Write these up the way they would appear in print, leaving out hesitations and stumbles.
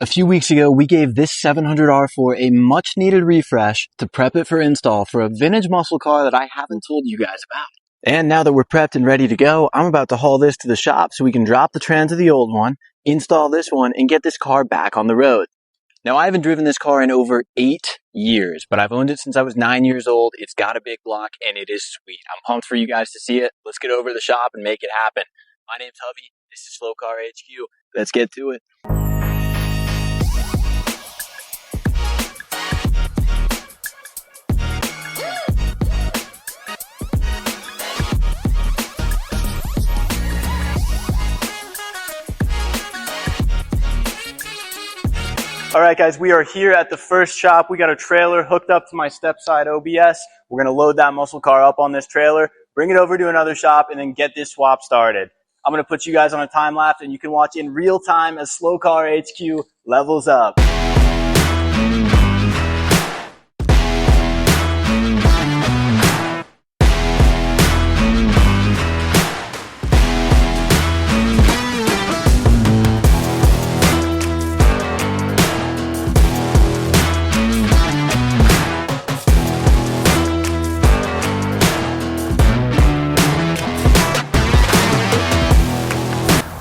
A few weeks ago, we gave this 700 R4 a much needed refresh to prep it for install for a vintage muscle car that I haven't told you guys about. And now that we're prepped and ready to go, I'm about to haul this to the shop so we can drop the trans of the old one, install this one, and get this car back on the road. Now, I haven't driven this car in over 8 years, but I've owned it since I was 9 years old. It's got a big block, and it is sweet. I'm pumped for you guys to see it. Let's get over to the shop and make it happen. My name's Hubby. This is Slow Car HQ. Let's get to it. All right, guys, we are here at the first shop. We got a trailer hooked up to my step side OBS. We're going to load that muscle car up on this trailer, bring it over to another shop, and then get this swap started. I'm going to put you guys on a time lapse, and you can watch in real time as Slow Car HQ levels up.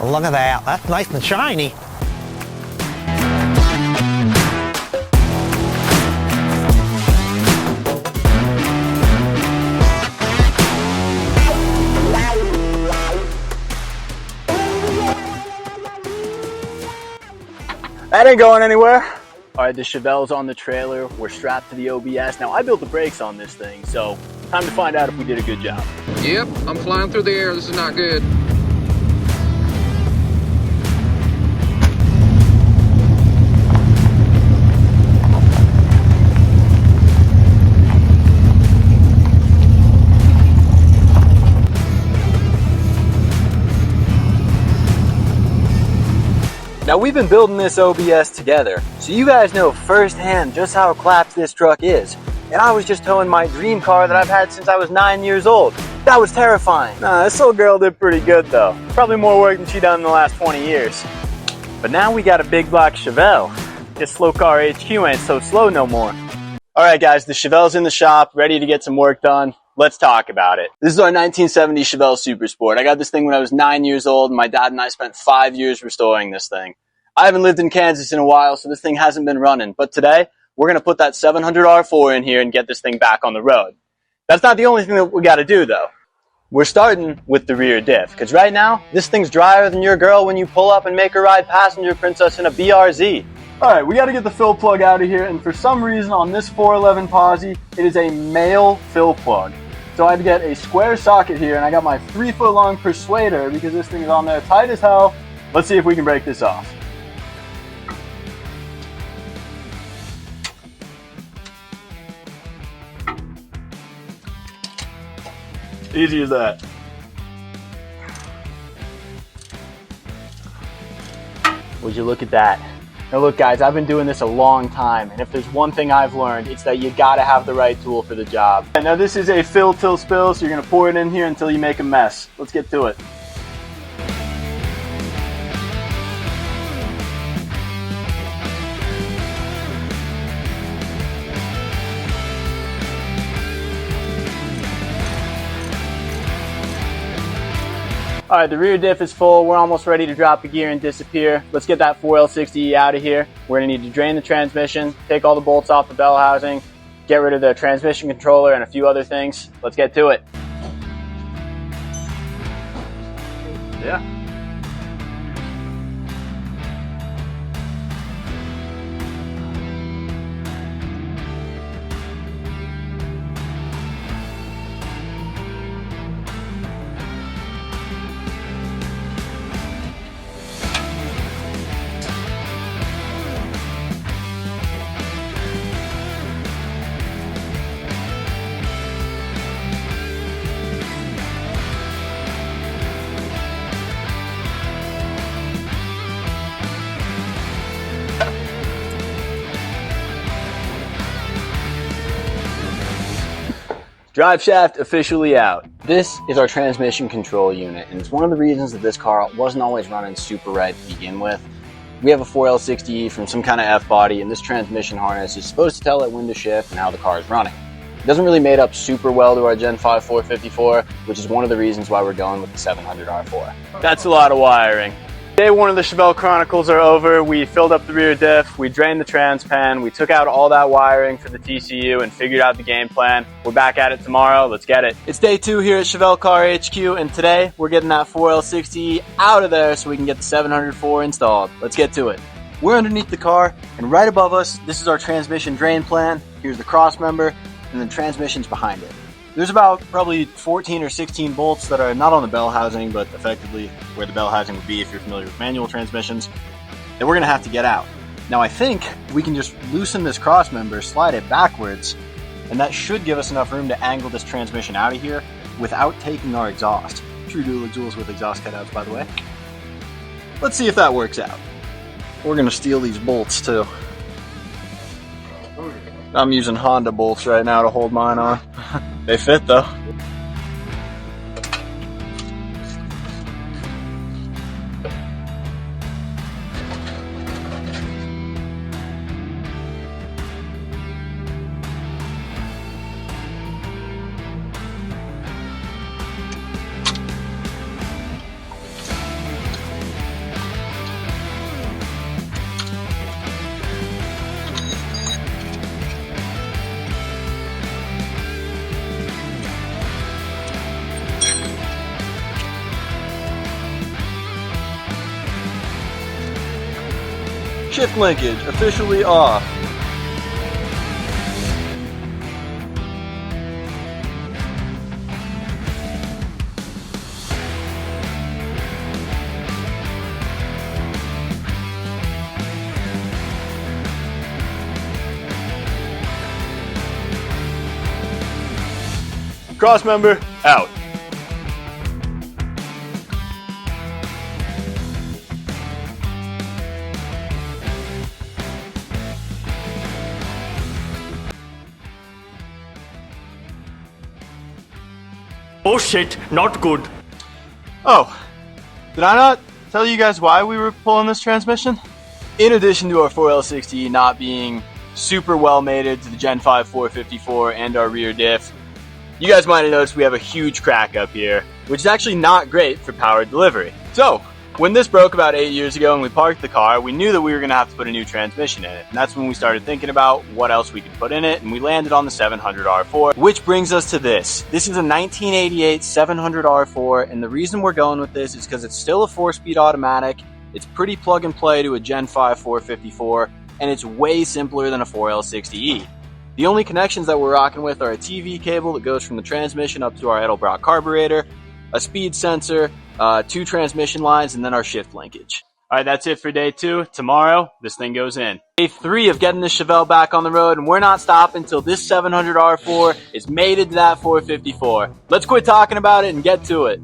Look at that, that's nice and shiny. That ain't going anywhere. All right, the Chevelle's on the trailer. We're strapped to the OBS. Now, I built the brakes on this thing, so time to find out if we did a good job. Yep, I'm flying through the air. This is not good. Now, we've been building this OBS together, so you guys know firsthand just how collapsed this truck is. And I was just towing my dream car that I've had since I was 9 years old. That was terrifying. Nah, this little girl did pretty good though. Probably more work than she done in the last 20 years. But now we got a big block Chevelle. Guess Slow Car HQ ain't so slow no more. All right, guys, the Chevelle's in the shop, ready to get some work done. Let's talk about it. This is our 1970 Chevelle Super Sport. I got this thing when I was 9 years old, and my dad and I spent 5 years restoring this thing. I haven't lived in Kansas in a while, so this thing hasn't been running. But today, we're going to put that 700 R4 in here and get this thing back on the road. That's not the only thing that we got to do, though. We're starting with the rear diff, because right now, this thing's drier than your girl when you pull up and make her ride passenger princess in a BRZ. All right, we got to get the fill plug out of here, and for some reason on this 411 Posse, it is a male fill plug. So I had to get a square socket here, and I got my 3-foot-long persuader because this thing is on there tight as hell. Let's see if we can break this off. Easy as that. Would you look at that? Now look, guys, I've been doing this a long time, and if there's one thing I've learned, it's that you gotta have the right tool for the job. Now this is a fill till spill, so you're gonna pour it in here until you make a mess. Let's get to it. All right, the rear diff is full. We're almost ready to drop the gear and disappear. Let's get that 4L60E out of here. We're gonna need to drain the transmission, take all the bolts off the bell housing, get rid of the transmission controller and a few other things. Let's get to it. Yeah. Drive shaft officially out. This is our transmission control unit, and it's one of the reasons that this car wasn't always running super right to begin with. We have a 4L60E from some kind of F-body, and this transmission harness is supposed to tell it when to shift and how the car is running. It doesn't really mate up super well to our Gen 5 454, which is one of the reasons why we're going with the 700R4. That's a lot of wiring. Day one of the Chevelle Chronicles are over. We filled up the rear diff, we drained the trans pan, we took out all that wiring for the TCU and figured out the game plan. We're back at it tomorrow, let's get it. It's day 2 here at Chevelle Car HQ, and today we're getting that 4L60 out of there so we can get the 704 installed. Let's get to it. We're underneath the car, and right above us, this is our transmission drain plan. Here's the cross member, and then transmission's behind it. There's about probably 14 or 16 bolts that are not on the bell housing, but effectively where the bell housing would be if you're familiar with manual transmissions, that we're gonna have to get out. Now I think we can just loosen this cross member, slide it backwards, and that should give us enough room to angle this transmission out of here without taking our exhaust. True dual exhausts with exhaust cutouts, by the way. Let's see if that works out. We're gonna steal these bolts too. I'm using Honda bolts right now to hold mine on. They fit though. Shift linkage officially off. Cross member out. Oh shit, not good. Oh, did I not tell you guys why we were pulling this transmission? In addition to our 4L60 not being super well mated to the Gen 5 454 and our rear diff, you guys might have noticed we have a huge crack up here, which is actually not great for power delivery. So, when this broke about 8 years ago and we parked the car, we knew that we were going to have to put a new transmission in it. And that's when we started thinking about what else we could put in it, and we landed on the 700R4, which brings us to this. This is a 1988 700R4, and the reason we're going with this is because it's still a 4-speed automatic, it's pretty plug and play to a Gen 5 454, and it's way simpler than a 4L60E. The only connections that we're rocking with are a TV cable that goes from the transmission up to our Edelbrock carburetor, a speed sensor, 2 transmission lines, and then our shift linkage. Alright, that's it for day 2. Tomorrow, this thing goes in. Day 3 of getting this Chevelle back on the road, and we're not stopping until this 700R4 is mated to that 454. Let's quit talking about it and get to it.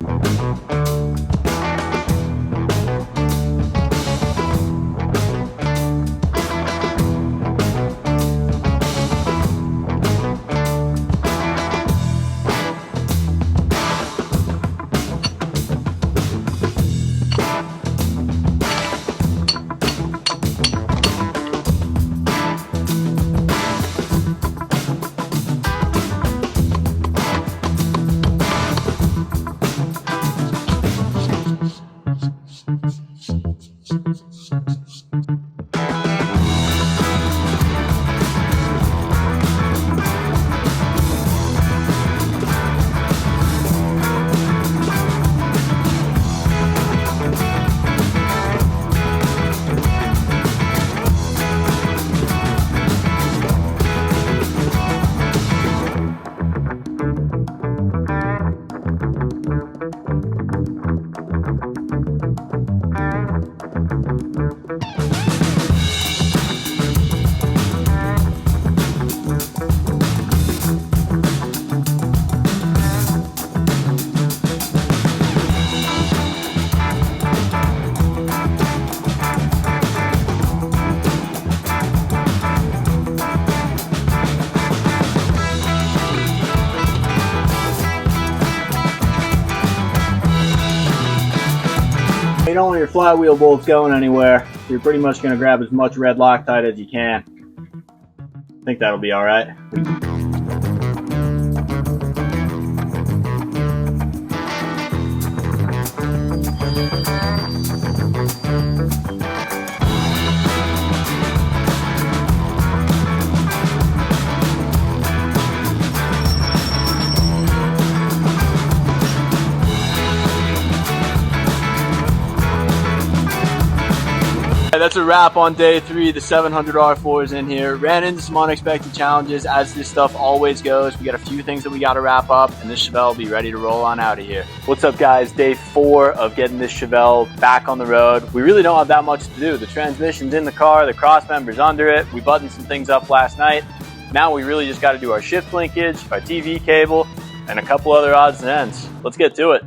You don't want your flywheel bolts going anywhere. you're pretty much going to grab as much red Loctite as you can. I think that'll be all right. That's a wrap on day 3. The 700 R4 is in here. Ran into some unexpected challenges, as this stuff always goes. We got a few things that we got to wrap up, and this Chevelle will be ready to roll on out of here. What's up, guys? Day 4 of getting this Chevelle back on the road. We really don't have that much to do. The transmission's in the car, the cross member's under it. We buttoned some things up last night. Now we really just got to do our shift linkage, our TV cable, and a couple other odds and ends. Let's get to it.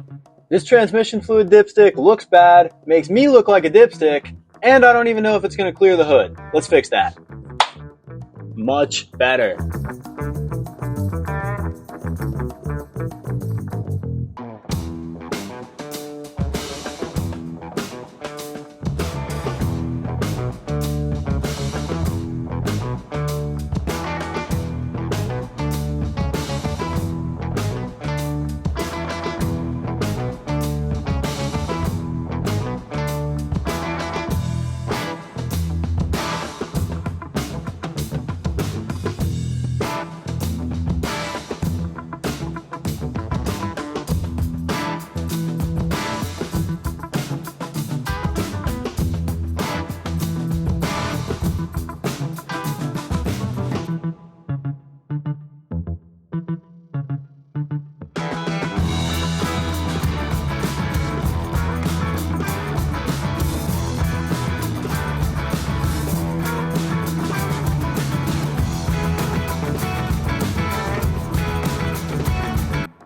This transmission fluid dipstick looks bad, makes me look like a dipstick, and I don't even know if it's going to clear the hood. Let's fix that. Much better.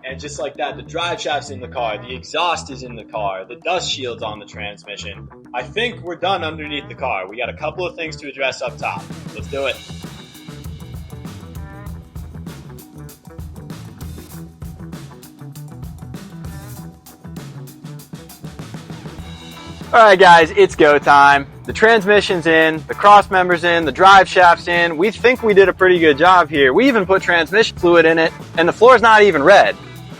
And just like that, the drive shaft's in the car, the exhaust is in the car, the dust shield's on the transmission. I think we're done underneath the car. We got a couple of things to address up top. Let's do it. Alright guys, it's go time. The transmission's in, the cross member's in, the drive shaft's in. We think we did a pretty good job here. We even put transmission fluid in it, and the floor's not even red.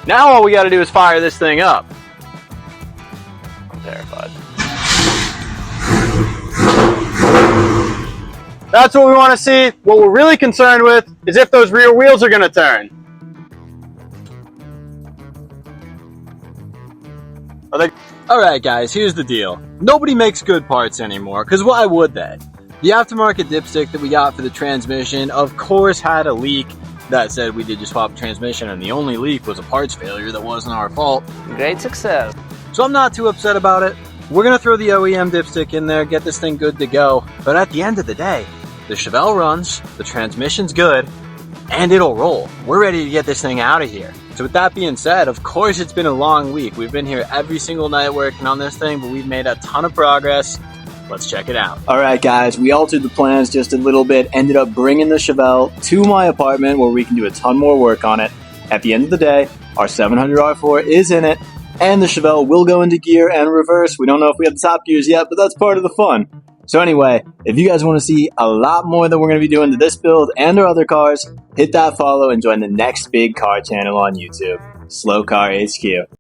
Now all we gotta do is fire this thing up. I'm terrified. That's what we want to see. What we're really concerned with is if those rear wheels are gonna turn. Alright guys, here's the deal. Nobody makes good parts anymore, because why would they? The aftermarket dipstick that we got for the transmission, of course, had a leak. That said, we did just swap the transmission, and the only leak was a parts failure that wasn't our fault. Great success. So I'm not too upset about it. We're going to throw the OEM dipstick in there, get this thing good to go. But at the end of the day, the Chevelle runs, the transmission's good, and it'll roll. We're ready to get this thing out of here. So with that being said, of course it's been a long week. We've been here every single night working on this thing, but we've made a ton of progress. Let's check it out. All right, guys, we altered the plans just a little bit, ended up bringing the Chevelle to my apartment where we can do a ton more work on it. At the end of the day, our 700 R4 is in it, and the Chevelle will go into gear and reverse. We don't know if we have the top gears yet, but that's part of the fun. So anyway, if you guys want to see a lot more that we're going to be doing to this build and our other cars, hit that follow and join the next big car channel on YouTube, Slow Car HQ.